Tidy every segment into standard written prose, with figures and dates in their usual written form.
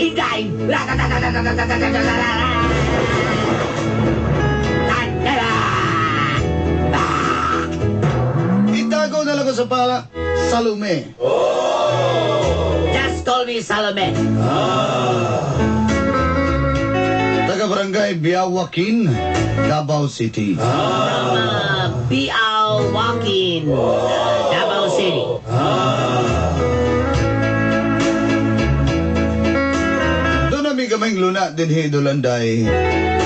Inday! Itago na lang ko sa pala, Salome. Just call me Salome. Taga-barangay Biawakin, Davao City. Biao Walking, Davao City. Doon namin kaming luna din Dolanday.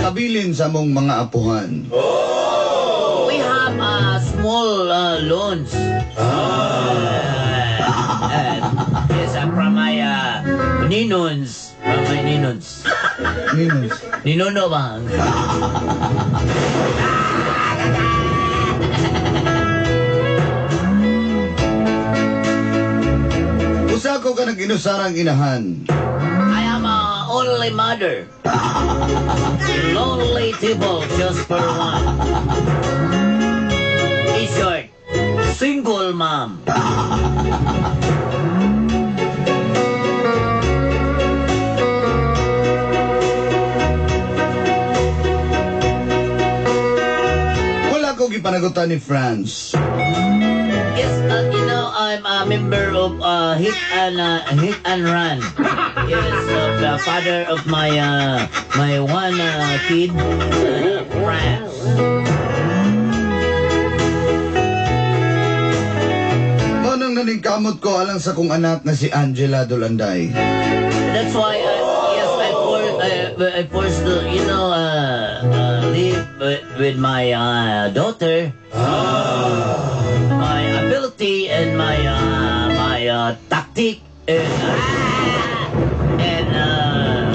Kabilin sa mong mga apuhan. We have small loans. Yes, from my ninons. From my ninons. Minus. Ninono bang? Usa ko ka nag-inusarang inahan. I am a only mother. Lonely table just for one. In short, single mom. Wala ko gipanagutan ni Franz. Yes, you know, I'm a member of Hit and Run. Yes, the father of my my one kid, France. Manang naningkamot ko alang sa kong anak na si Angela Dolanday. That's why I forced to, you know, live with my daughter. My ability and my tactic and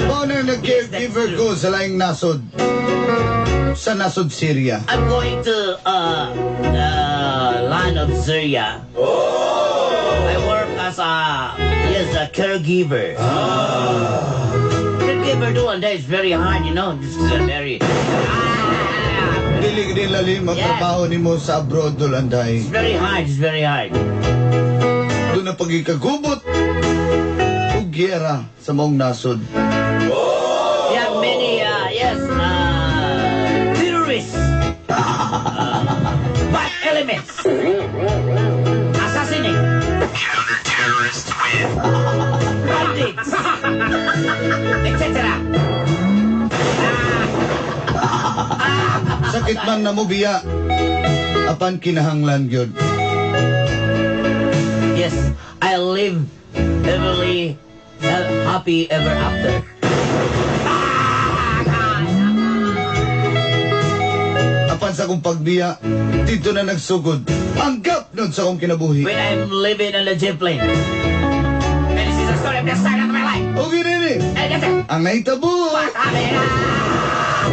Manang nag-caregiver ko sa laing nasod. Sa nasod Syria. I'm going to land of Syria. I work as a caregiver. Caregiver doing that is very hard, you know. This is a very Dili din lalim ang Yes. trabaho ni mo sa abroad Dolanday. it's very hard. It's very hard. Doon na pagikagubot o giyera sa maong nasod. We have many terrorists, bad elements, assassinate, Counter-terrorist win. bandits, etc. Sakit man na mo biya. Apan kinahanglan gyud. Yes, I live everly happy ever after. Apan sa kong pagbiya, dito na nagsugod. Anggap nun sa akong kinabuhi. When I'm living on the jet plane. And this is the story of the start of my life. Okay nini, And that's it. ang naitabo. What happened?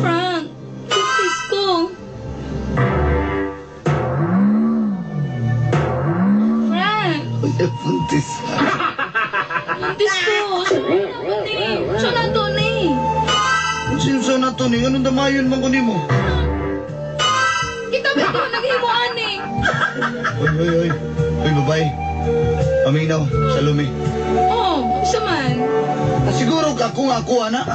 Frank, kiss ko. Frank, Puntis. buntis ko. Siya na to ni. Sinso na to ni, anong damayon man ko ni mo? Kita ba ito nag-himuan eh? Oy, babae. Paminaw, Salome. Oh, siya man. Siguro ako, anak.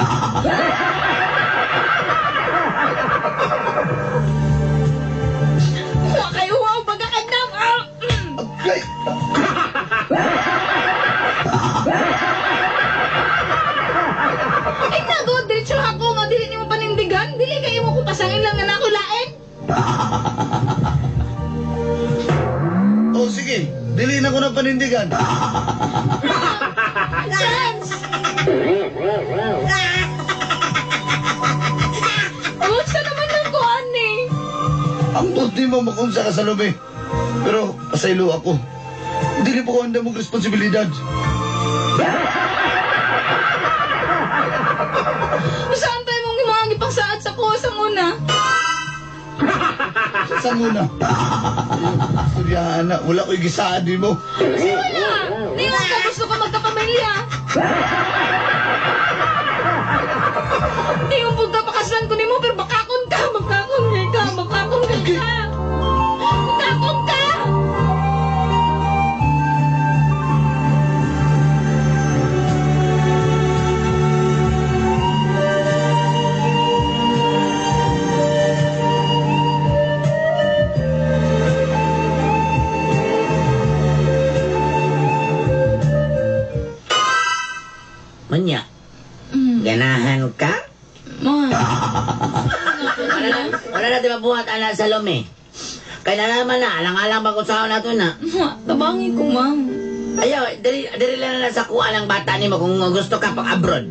Huwa kayo, wow, pagkakadam. Okay. Ay, nago, diretsyo ako nga, dili ni mo panindigan. Dili kayo mo Pasangin lang na ako lain. Oh, sige. Dili na ko ng panindigan. Chance! Buksa naman ng kuhan eh. Ang buti mo makunsa ka sa lumi. Pero, pasaylo ako. Dili po ko handa mong responsibilidad. Saan tayo mong mga ipangsaad sa kuha sa muna? Saan muna? Suryahan na. Wala ko'y gisaad din mo. Wala! Di mo ka gusto ka magkapamilya. Di mo po kapakaslan ko ni mo, pero bakakon ka, bakakon ka, bakakon ka ka. Bakakon ka! Manya, ganahan ka? Ma, Wala natin mabuhat anak sa lumi. Kaya naman na, alang-alang ba kung saan nato na? ma, tabangin ko, ma'am. Ayaw, dili lang na sa kuha ng bata ni mo kung gusto ka pang abroad.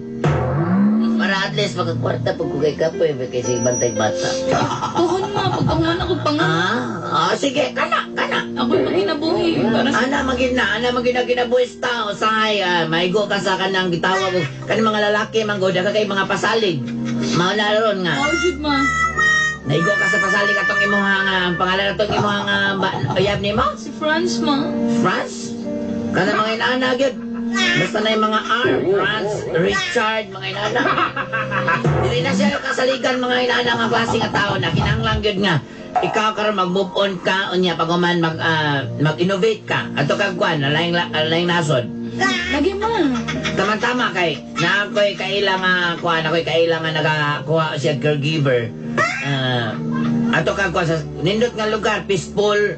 Para at least magkakwarta pag kugay ka po kasi bantay bata. Tuhon ma, pagkahuman ako pangalan. Sige, kana. Ako'y maginabuhi. Para sa... Ana magina kinabuhis tao sahay maigo ka sa kanang gitawag kani mga lalaki manggoda ka kay mga pasalig. Mao na ron nga. Oh, shit, ma. Naigo ka sa pasalig atong imong ang pangalan atong imong bayab nimo? Si Franz, ma. France? Kana mga inaana gyud. Basta na yung mga R, France, Richard, mga inana. Dili na siya kasaligan mga inana nga klase nga tao na kinahanglan gyud nga ikaw karon mag-move on ka unya pag man mag-innovate ka ato kag kwan laing nasod. Lagi, ma. Tama kay na ako'y kailangan kuha na ako'y kailangan nagakuha siya caregiver. Ato kag kuha sa nindot nga lugar peaceful.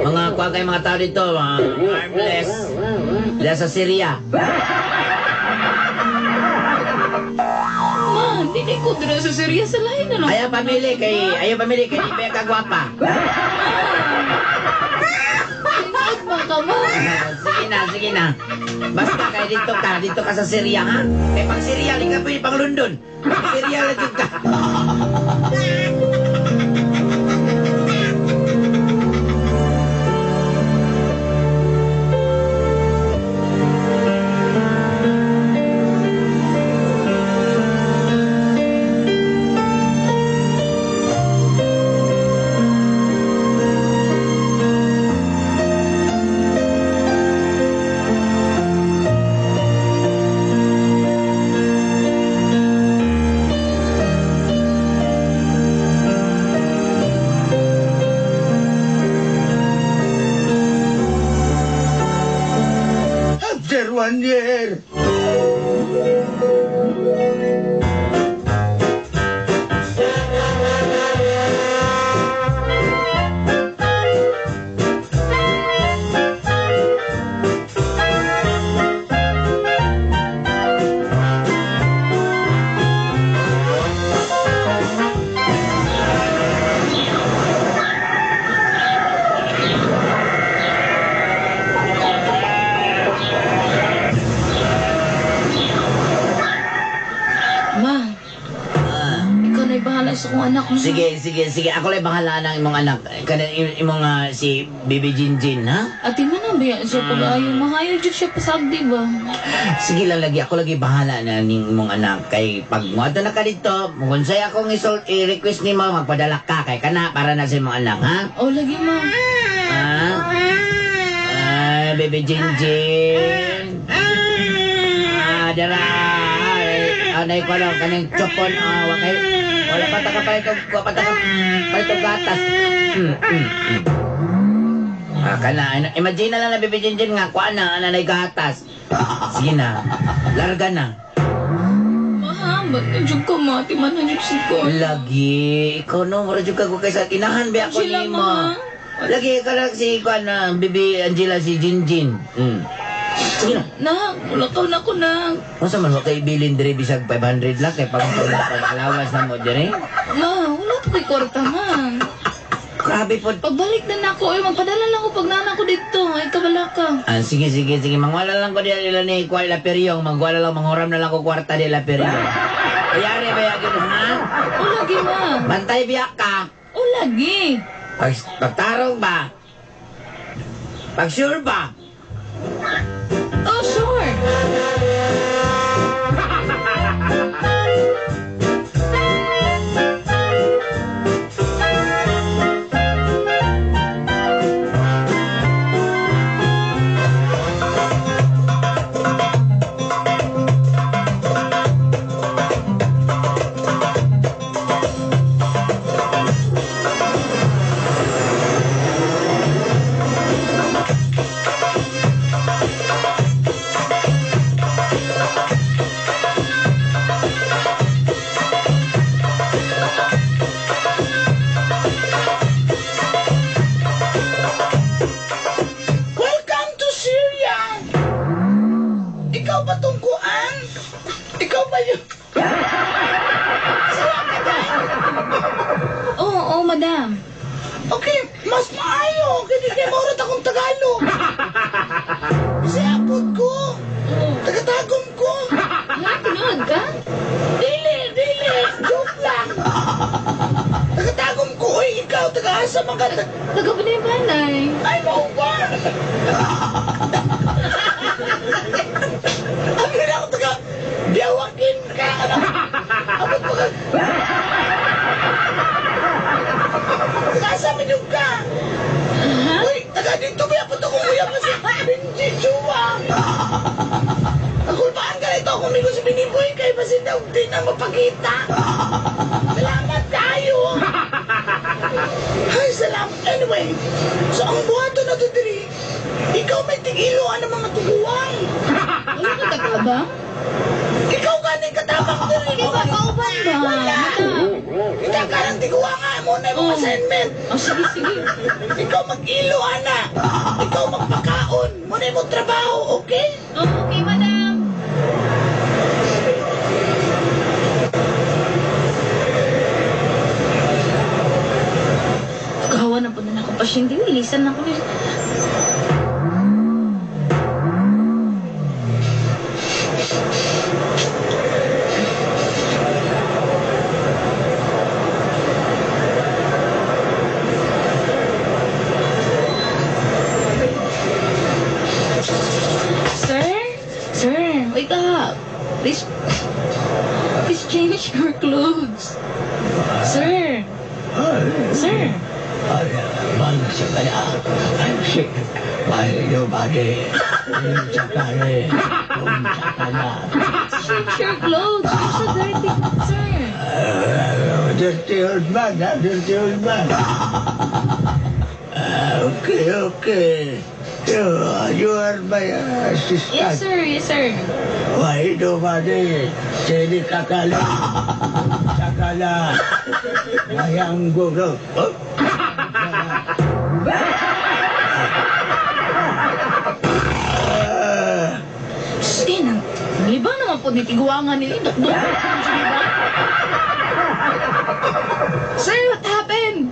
Mga kuha kay mga tao dito harmless. Dila sa Syria. Ma, hindi ko dira sa serya sa lain na lang. Ayaw pamili kay di ba kagwapa. Ay, ma ka, ma. Sige na. Basta kay dito ka sa Syria ha. Kay pang Syria di ka pwede pang London. Pang Syria lang dito ka. After 1 year. Ma, ikaw na'y bahala sa kong anak mo. Sige. Ako lang bahala ng imong anak. Kanan imong si Bibi Jinjin, ha? Ati man ang biya siya pag ayaw. Mahayo dyan siya pasagdi ba? Sige lang lagi. Ako lagi bahala na ning imong anak. Kay pag muadto na ka dito, mugunsay akong i-request ni mo, magpadala ka. Kay kana para na sa imong anak, ha? Oh, lagi, ma. Bibi Jinjin. Dara. Anay ko lang kanang chopon wala pataka pa itong gatas. Kana imagine na lang na Bibi Jinjin nga kuan na anay gatas. Sige na. Larga na. Mahambat na dyan ka, ma. Timan na dyan si ko. Lagi ikaw no mura jud ka ko kaysa inahan ba ako Sila, nimo. ma. Lagi ka lang si kuan na Bibi Angela si Jinjin. Sige na. Nak, ulakaw na ko, nak. Masa man mo kay bilin diri bisag 500 lang kay pag-alawas na mo diri. Ma, wala ko kay kwarta, ma. Grabe po. Pagbalik na nako, magpadala lang ko pag nana ko dito. Ay, kabala ka. Ah, sige. Mangwala lang ko nila ni Kuala Peryong. Mangwala lang, manghuram na lang ko kwarta nila Peryong. Ayari ba yagin, ha? O, lagi, ma. Bantay biyak ka. O, lagi. Pagtarong ba? Pag sure ba? Oh, sure. Welcome to Syria! Ikaw ba tungkuan? Ikaw ba yun? Siya ka dyan? Oo, madam. Okay, mas maayo. Kaya kaya maurat akong Tagalog. Siya apod ko. Tagatagom ko. Ha, tinood ka? Dili. Joke lang. Tagatagom ko. Uy, ikaw, taga-asa mga Taga pa na yung panay. Ay, maubar! Ang ganda ako taga... Biyawakin ka, ano? Abot mo ka... Taga-asa minug ka! Uy, taga dito ba ako ito kung uya pa si Benji Chua? Nakulpaan ka na ito kung may gusto biniboy kay basin daw di na mapakita. Salamat tayo! Ay, salamat. Anyway, so ang buhato na to diri, ikaw may tigiloan ng mga tuguan. Wala ka tatabang? Ikaw ganing katabang diri. Ikaw ba kauban ba? Wala. Kita ka ng tiguan nga mo na yung mga assignment. Oh, sige. Ikaw mag-ilo, ana. Ikaw magpakaon. Muna yung trabaho, okay? Oh, okay, madam. Gawa na po na ako pasyente. Ilisan na ko nila. Sir, wake up. Please change your clothes. Sir. Man, siya kaya. Shit. Why your body? Change your clothes. You're so dirty, sir. Dirty old man, ha? Dirty old man. Okay. You are my assistant. Yes, sir. Why nobody? Sini kakala. Kakala. Mayang guro. Oh? Sin, libang naman po nitiguangan nila. Dok. Sir, what happened?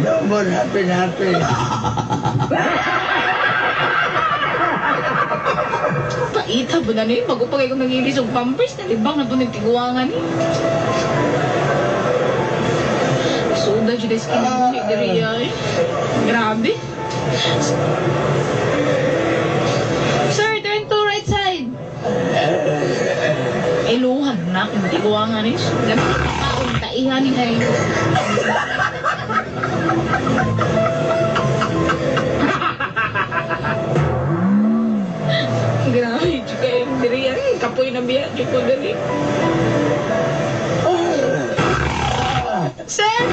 No more happy. Paita po na niyo. Magupagay kong nangilis yung pampers na libang na po nitiguangan niyo. Suda siya dahil skinny diri ay. Grabe. Sir, turn to right side. Iluhan na kung tiguangan niyo. Labi kaon taihan ni ay. Grabe, juga yung diri ay. Kapoy na biya, juga diri. Sir!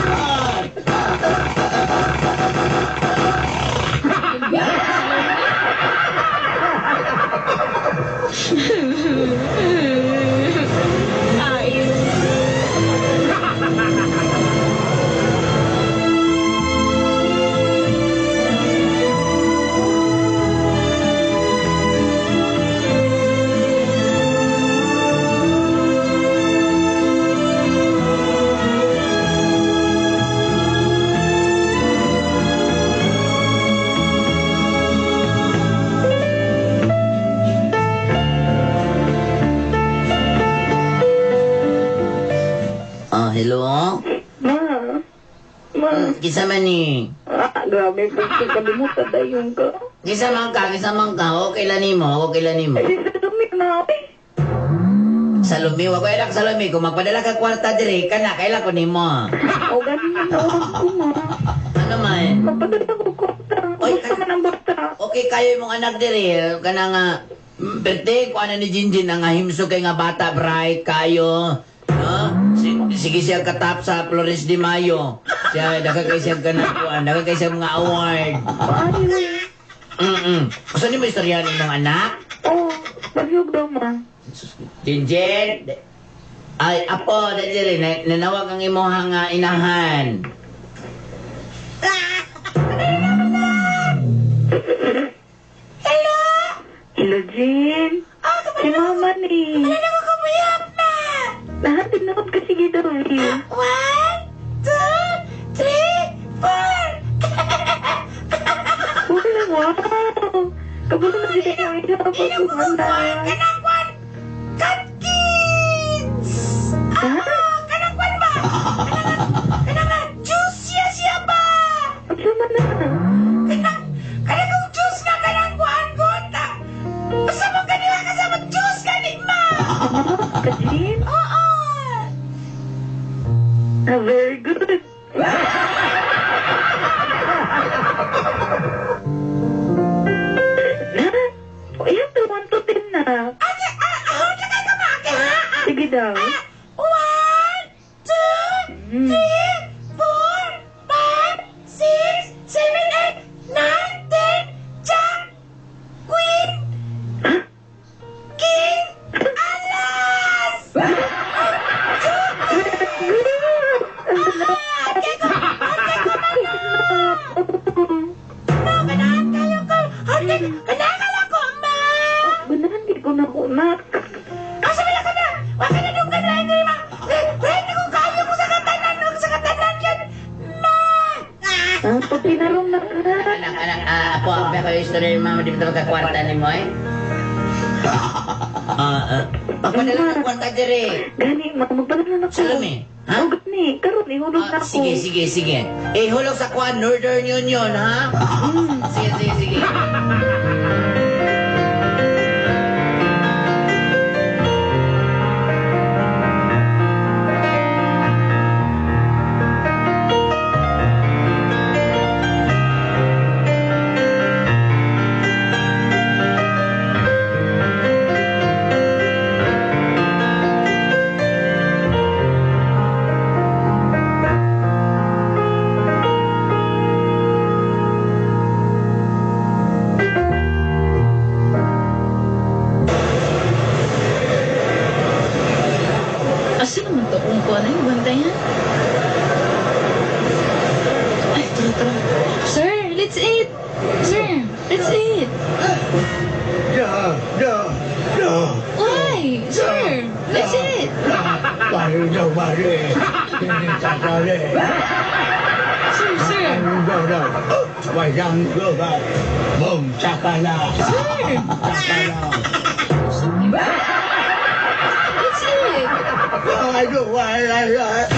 Hello? Ma, Kisa man ni. grabe po ka kalimutan dayon ka. Kisa man ka. Okay lang nimo. Sa dumi na, Salumi, wag ko ilak salumi. Kung magpadala ka kwarta diri, kana, kailan ko nimo. o ganin na tawag ko, ma. Ano man? Magpadala ko kwarta. Oy, Gusto man ang bata. Okay, kayo mong anak diri. Kana nga, birthday ko ano ni Jinjin, nga himso kay nga bata, bright kayo. No? Sige siya katap sa Flores de Mayo. Siya, nakakay siya kanang nakakay siya mga award. Paano yun? Gusto niyo mo istorya ng anak? Oo, bagyog daw, ma. Jinjin, ay, apo, dali, nanawag ang imuhang inahan. Hello, Jin. Si Mama ni. Ano na ko kabayap na? Lahat tinawag ka sige daw, eh. 1, 2, 3, 4. Wala, wow. Kabulo na din yung isa pa kumanda. Cut kids! Ha? Kanang kwan ba? Kanang juice siya ba? Ang sama na. Kanang juice na kanang kwan gota. Basta mo kanina kasama juice kanin ma. Ka, Jin? Oo. Very good. O, yan to, 1 to 10 na. How na kayo kumake ha? Sige daw. 1, 2, 3, 4, 5, 6, 7, 8, 9, 10. Jack, Queen, King, Alas! Ganahan kayo ko. Ganahan ako, ma! Ganahan di ko na ko, na. Asa wala ka na? Wala ka na doon ka na, hindi ma. Pwede ko kayo mo sa katanan yan. Ma! Pag tinarong na ka. Anak, apo, ang ko yung istorya yung mama, di ba magkakwarta ni mo eh? Pagpadala ka kwarta diri. Gani, magpadala na ko. Salome, ha? O, gani, karon ihulog na ko. Sige. Hulog sa kwan, Northern Union, ha? Sige. Asa naman to kung kuha na yung bantayan? Ay, tara. Sir, let's eat! No. Why? Sir, let's eat! Mari. Hindi sakali. Sir. No. Wajang global. Boom, sakala. Sir! Sakala. Let's eat! I don't want that.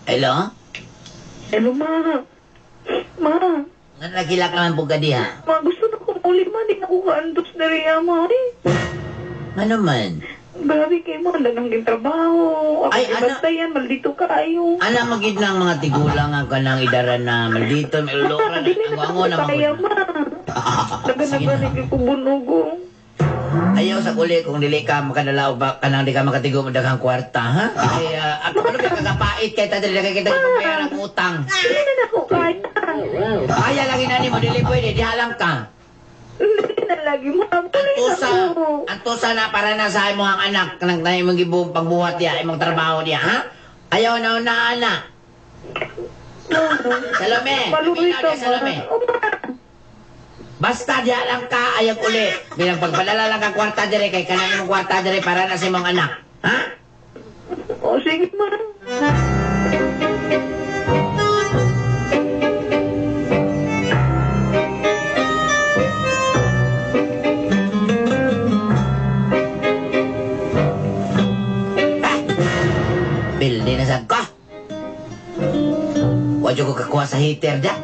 Hello? Hello, ma. Nga nagilak naman po ka diha. Ma, gusto na ko uli, ma. Di na ko kaandos na rin, ma. Ano man? Grabe kayo mo, dagang trabaho. Ako Ay, ibantayan, maldito kayo. Ana magid ng mga tigulang ang kanang idaran na maldito, may ulokran, Dili ang na wango na kaya magod. ma. Sige na. Dagan ko bunugo. Ayaw sa kuli kung dili ka makadala o ba kanang di ka makatigo mo daghang kwarta, ha? Ay, ako ano ba kagapait kay tadali na kita yung pera ng utang. Dili na ako kaya. Kaya lagi na ni mo, dili pwede, di halang ka. Dili na lagi mo. Antusa na para na sa imong ang anak, kanang na imong gibong pagbuhat diya, imong trabaho diya, ha? Ayaw na ana. Salome, Paluloy ikaw ka diya, Salome. Basta diya lang ka, ayag uli. Bilang pagpadala lang ka kwarta dire kay kanang imong kwarta dire para na sa imong anak. Ha? O sige ma. Bildi na sad ko. Wadyo ko kakuha sa heater diya.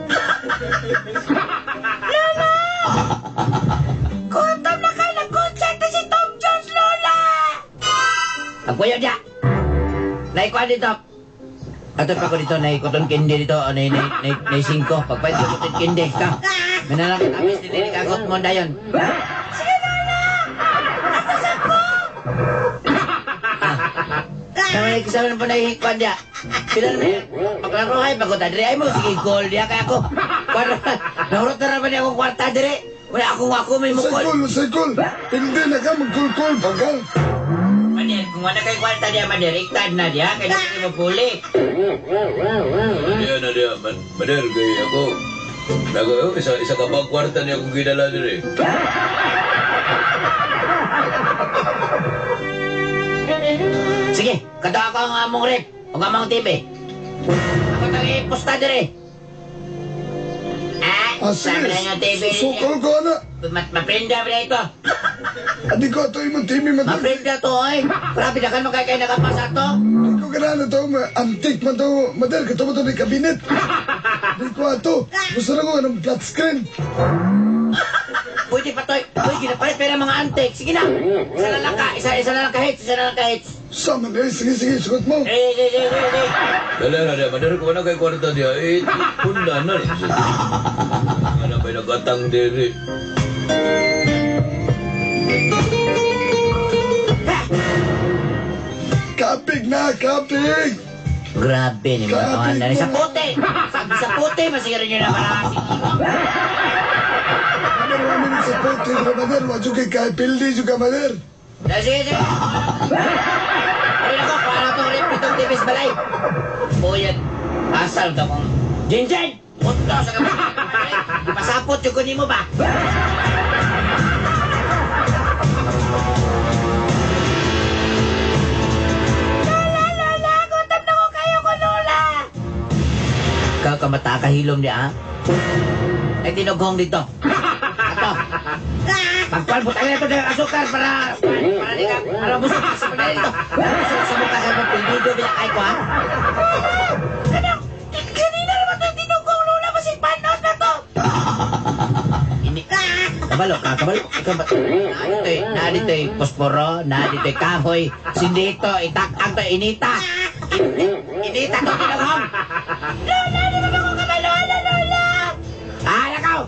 Gutom na kayo! Nag-concert na si Tom Jones, Lola! Ang kuya diya. Naikuha dito. Ato pa ko dito, naikuton kindi dito, nay 5. Pagpahit ko kutin kindi ka. Minalang tapis din kagot mo dayon. Sige, Lola! Nagkasap ko! Kasama na po na ihikuan diya. Pila naman, paglaruhay, pagod na dire. Ay mo, sige, goal diya kaya ako. Nahurot na naman akong kwarta dire. Wala ako may mukol. Masagol. Hindi na ka magkulkul, bagal. Madir, kung wala kayo kwarta diya, Madir, iktad na diya. Kaya hindi mo puli. Diyan na diyan, Mader, kay ako. Isa ka bang kwarta niya kung ginala dire. Sige, kato ako ang among rep. O among TV. Ako nang iposta dire. Sabi na yung TV Sukol ko na. Maprinda ba na ito? Adi ko ito yung timi matulog. Maprinda to, oy. Grabe na kano kaya nakapasa to. Di ko ganaan ito, antik man ito. Madal, kato mo ito ng kabinet. Di ko ito. Gusto na ko ng flat screen. Pwede pa to. Uy, ginapalit pero mga antik. Sige na. Isa na lang ka. Isa na lang ka hits. Isa na lang ka hits. Sama na, sige, sugot mo. Eh. Dala na diyan, Mader, kung ano kay kwarta niya, pundan na rin siya. Ano ba yung nagatang dire? Kapig na, kapig. Grabe ni mga kawan na sa puti. Sa puti, masigarin nyo na marasi. Madal, wala na sa pote. Madal, wadyo kay kapildi juga, Madal. Sige. Ay nako, para itong rip itong tipis balay. Buyat. Asal daw kong... Jinjen! Punto sa kapatid. Di pasapot yung kunin mo ba? Lola! Gutom na ko kayo ko, Lola! Ikaw kamata kahilom niya, ha? Ay tinughong dito. Ato. Pagpalbot ay ito ng asukar para di ka, para busog ka sa pagkain dito. Sa mukha sa mga pildido, binakay ko, ha? Kanina naman ito tinugong, Lola! Masing panos na to! Kabalo. Nadito'y posporo, nadito'y kahoy, sindito, itakang to, inita. Inita to, tinughong. Lola! Di ba ako kabalola, Lola? Nakaw!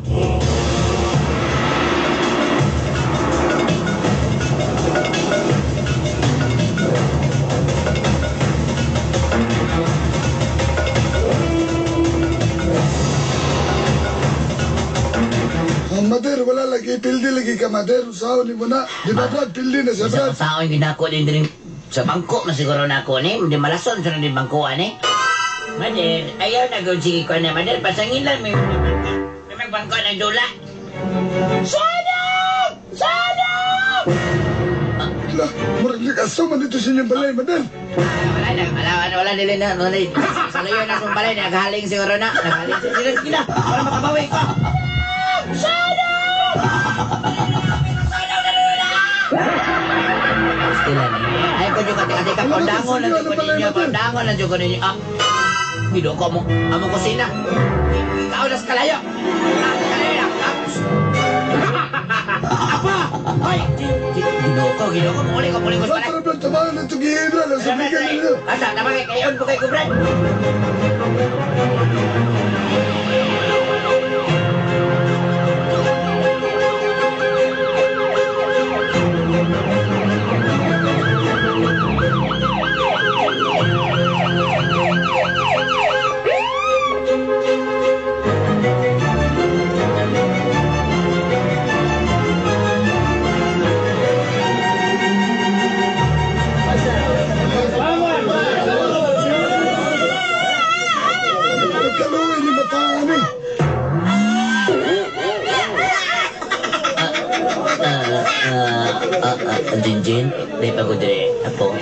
Madal, wala lagi, pildi lagi ka, Madal. Usaw ni mo na. Di ba, Brad? Pildi na siya, Isa Brad. ko sa akin ginako din sa bangko na siguro na ako ni. Hindi malason sa din bangkuan eh. Madir, ayaw na gawin sige ko na. Madir, pasangin lang. May magbangko ng dula. Sana! Lah, murag likas man dito sa inyong balay, Madal. Wala nila na. Sa layo na kung balay, naghaling siguro na. Naghaling siguro. Sige na, para makabawi ko. Stilan eh. Ay ko juga kati ka pandangon na juga ninyo, pandangon na juga ninyo. Gido ko mo, amo kusina. Ikaw das kalayo. Kalayo na. Apa? Hoy, Ginoo ko, muli ko pala. Sarap lang tamaan ng tugihira lang sa bigan nila. Asa, namagay kayon po kay Kubran. Kaluwi ni Bataan eh. Jinjin, di pa ko dire. Apo,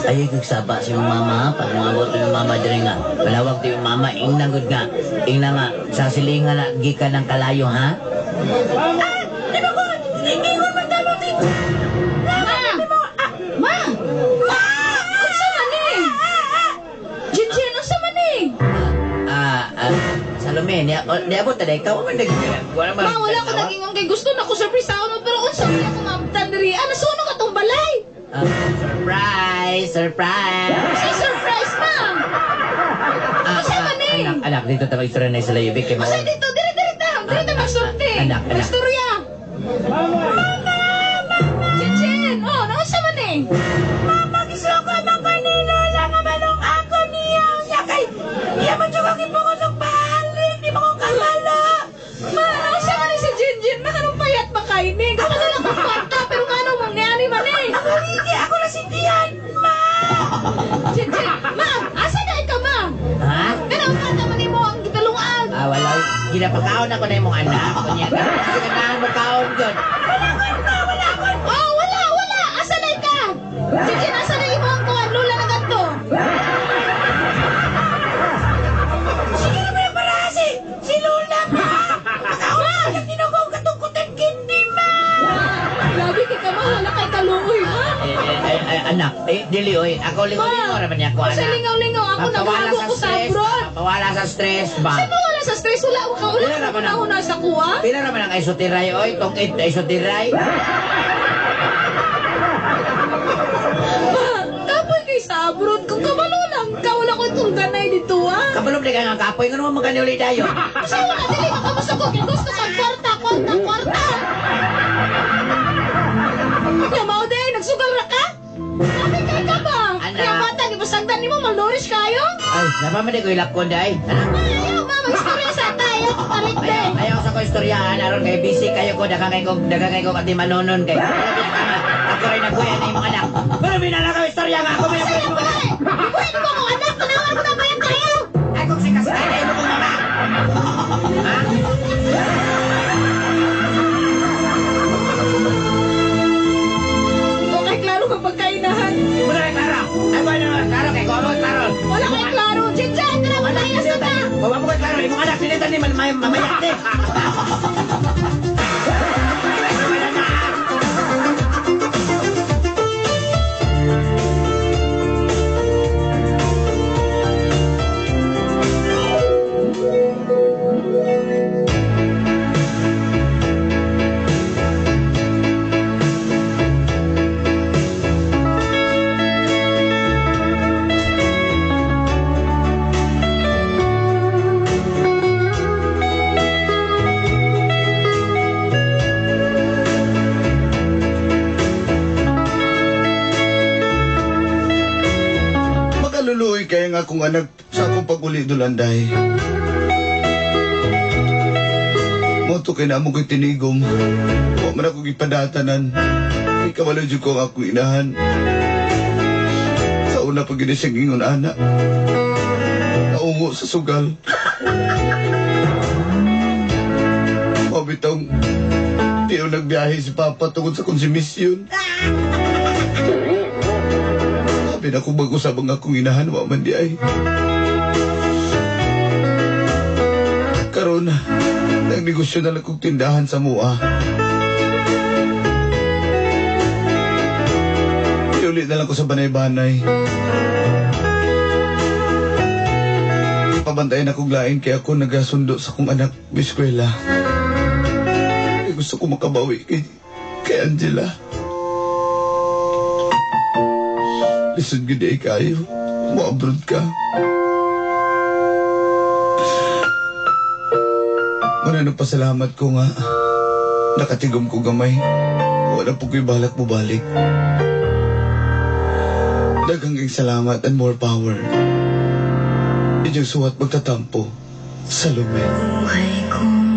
ayaw kong saba si yung mama. Pag mga boto yung mama dire nga. Malawag to yung mama, ingna good nga. Ingna nga, sa silinga na gika ng kalayo, ha? Ma! Unsa man eh? Jinjin, unsa man eh? Salome, niabot na ikaw. Wala Ma, wala ko nagingong kay gusto na ko surprise ako pero unsa man ako mabtan diri? Nasuno ka tong balay. Surprise! Sa surprise, ma! Unsa man eh? Anak, dito tayo istorya na isla yubik. Unsa dito? Diri magsulti. Anak. Magstorya. Jinjin, naunsa man eh? Mama, gisuko man ko ni Lola nga manong ako niya. Yakay, iya man juga kipungusok balik. Di mo ko kamala. Ma, naunsa man eh si Jinjin? Makanong payat ba kayo ni? Gawin na lang kong kwarta, pero nga nung mangyari man eh. Hindi ako nasindihan, ma. Jinjin, ma, asa na ikaw, ma? Ha? Pero ang kwarta man mo ang gitalungan. Wala. Ginapakaon ako na yung mga anak. Kunya ka. Siganahan mo kaon yun. Oh, wala. Asa na ka? Jinjin, asa na imo ang kuwan? Lula na ganto. Sige na may parasi. Si Lula, ma. Makaon na tinugong katungkutan kindi, ma. Grabe ka ma. Wala kay kaluoy, ma. Anak, dili oy. Ako lingaw-lingaw raman niya ko, Sa anak. lingaw-lingaw. Ako Mapawala naghago sa ko sa stress. abroad. Mapawala sa stress ba? Saan mo wala sa stress? Wala Wala ka naman na una sa kuha? Pila naman ang isotiray oy. Tong isotiray. Ma, kapoy kay sa abroad. Kung kabalo lang ka, wala ko itong ganay dito, ha? Kabalom di ka nga kapoy. Nga naman magkaniuli tayo. Kasi wala, dili ka kamusta ko. Kaya gusto ka, kwarta. Kaya mao din, nagsugal ra ka? Sabi kay ka ba? Anak. Kaya bata, gibasagdan ni mo, malnourished kayo? Ay, napamali ko ilapkon day. Anak. Ayaw, ma, mag-istorya sa tayo. Palit din. Ayaw sa ko istoryahan. Aron kay busy kayo ko. Dagang kay ko kati manonon kay. Ako rin nagbuya na yung mga anak. Pero binala ka istorya nga ako. May Sige, mga buhay! Buhay mo ako, anak! Tanawan mo na ba yan tayo? Ay, kung si Kasay na ilo kong mama. Ha? Okay, klaro kang pagkainahan. Muna kay Clara. Ay, ba naman? Clara kay Kuwa mo kay Clara. Wala kay klaro. Jinjan, ka na, matahinas na ka! Kuwa mo kay Clara. Yung mga anak sinitan ni mamayak din. Wala na. Makaluluoy kaya nga akong anak sa akong pag-uli dulanday. Moto kay na mo ko'y tinigom. Huwag man ako ipadatanan. Ikawala dyan ko ang ako inahan. Sa una pag siyang ingon anak. Naungo sa sugal. Mabitong tiyo nagbiyahe si Papa tungod sa konsumisyon. Sabi na kung mag-usap ang akong inahan, wa man di ay. Karon, nagnegosyo na lang kong tindahan sa mua. Iulit na lang ko sa banay-banay. Pabantayan akong lain kaya ako nagasundo sa kong anak biskwela. Gusto ko makabawi kay Angela. Lisod gid kayo. Mo-abroad ka. Manano pasalamat ko nga. Nakatigom ko gamay. Wala po ko'y balak mo balik. Daghang salamat and more power. Inyong suwat magtatampo sa lumen. Buhay kong